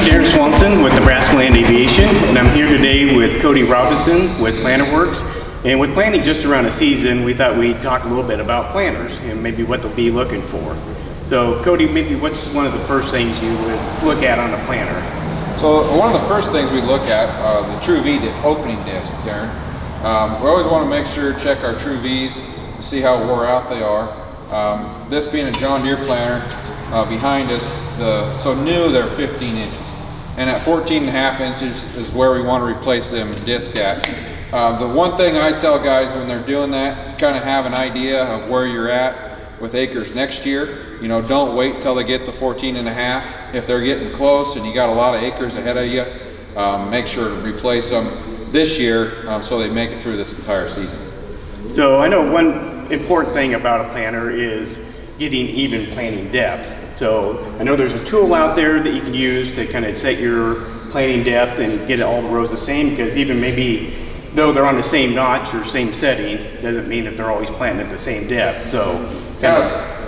Darren Swanson with Nebraska Land Aviation, and I'm here today with Cody Robinson with PlanterWorks. And with planting just around the season, we thought we'd talk a little bit about planters and maybe what they'll be looking for. So Cody, maybe what's one of the first things you would look at on a planter? So one of the first things we look at, the True V opening disc, Darren. We always want to make sure, check our True Vs, to see how wore out they are. This being a John Deere planter, behind us, so new they're 15 inches. And at 14.5 inches is where we want to replace them disc at. The one thing I tell guys when they're doing that, kind of have an idea of where you're at with acres next year. You know, don't wait till they get to 14.5. If they're getting close and you got a lot of acres ahead of you, make sure to replace them this year so they make it through this entire season. So I know one important thing about a planter is getting even planting depth. So I know there's a tool out there that you can use to kind of set your planting depth and get all the rows the same, because even maybe though they're on the same notch or same setting, doesn't mean that they're always planting at the same depth. So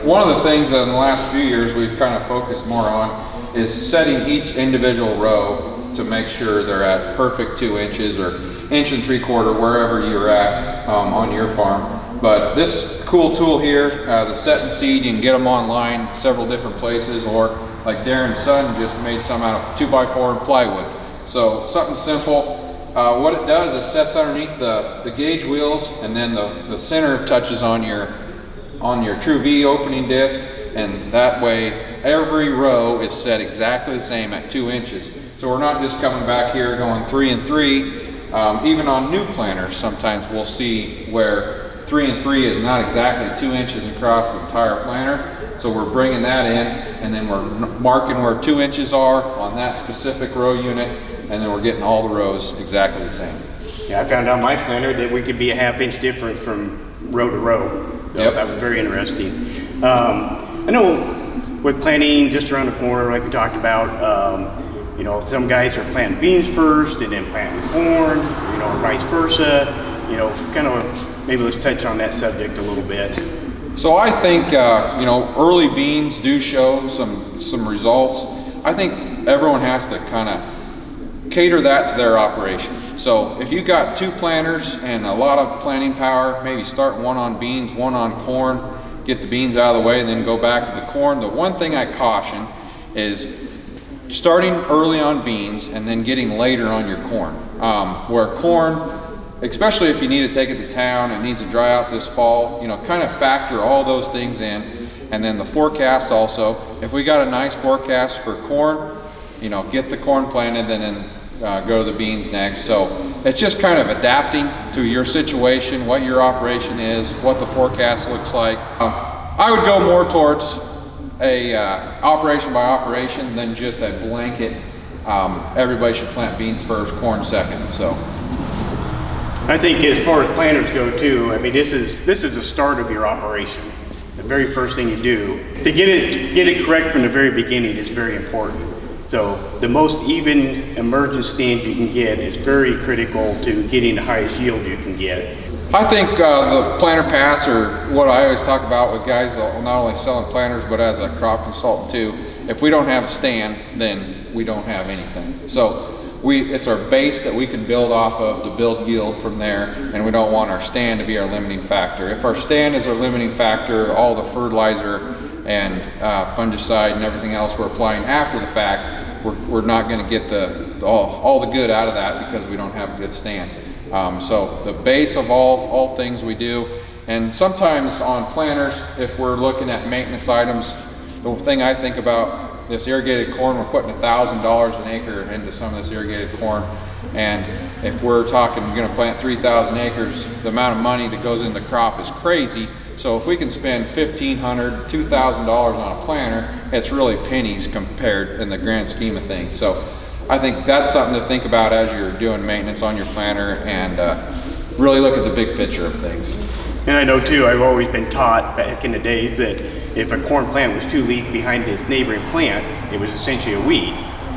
one of the things that in the last few years we've kind of focused more on is setting each individual row to make sure they're at perfect 2 inches or 1 3/4 wherever you're at on your farm. But this cool tool here, the Set and Seed, you can get them online several different places, or like Darren's son just made some out of 2x4 and plywood. So something simple. What it does is sets underneath the gauge wheels, and then the center touches on your True V opening disc, and that way every row is set exactly the same at 2 inches. So we're not just coming back here going 3 and 3. Even on new planters, sometimes we'll see where 3 and 3 is not exactly 2 inches across the entire planter. So we're bringing that in, and then we're marking where 2 inches are on that specific row unit, and then we're getting all the rows exactly the same. Yeah, I found on my planter that we could be a 1/2 inch difference from row to row. So Yep. That was very interesting. I know with planting just around the corner, like we talked about, you know, some guys are planting beans first and then planting corn, you know, or vice versa. You know, kind of maybe let's touch on that subject a little bit. So I think, you know, early beans do show some results. I think everyone has to kind of cater that to their operation. So if you got 2 planters and a lot of planting power, maybe start one on beans, one on corn, get the beans out of the way, and then go back to the corn. The one thing I caution is starting early on beans and then getting later on your corn. Where corn, especially if you need to take it to town, it needs to dry out this fall, you know, kind of factor all those things in. And then the forecast also, if we got a nice forecast for corn, you know, get the corn planted and then go to the beans next. So it's just kind of adapting to your situation, what your operation is, what the forecast looks like. I would go more towards a operation by operation than just a blanket, everybody should plant beans first, corn second. So I think as far as planters go too, I mean, this is the start of your operation. The very first thing you do to get it correct from the very beginning is very important. So the most even emergent stand you can get is very critical to getting the highest yield you can get. I think the planter pass, or what I always talk about with guys not only selling planters but as a crop consultant too, if we don't have a stand, then we don't have anything. So it's our base that we can build off of to build yield from there, and we don't want our stand to be our limiting factor. If our stand is our limiting factor, all the fertilizer and fungicide and everything else we're applying after the fact, we're not going to get all the good out of that because we don't have a good stand. So the base of all things we do, and sometimes on planters, if we're looking at maintenance items, the thing I think about this irrigated corn, we're putting $1,000 an acre into some of this irrigated corn, and if we're talking we're going to plant 3,000 acres, the amount of money that goes into the crop is crazy. So if we can spend $1,500, $2,000 on a planter, it's really pennies compared in the grand scheme of things. So I think that's something to think about as you're doing maintenance on your planter, and really look at the big picture of things. And I know too, I've always been taught back in the days that if a corn plant was too leaf behind its neighboring plant, it was essentially a weed.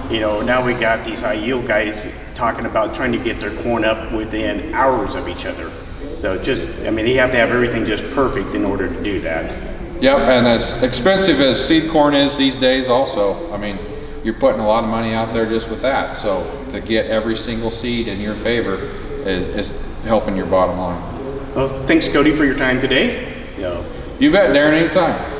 You know, now we got these high yield guys talking about trying to get their corn up within hours of each other. So just, I mean, you have to have everything just perfect in order to do that. Yep, and as expensive as seed corn is these days also, I mean, you're putting a lot of money out there just with that. So to get every single seed in your favor is helping your bottom line. Well, thanks Cody for your time today. You bet, Darren, anytime.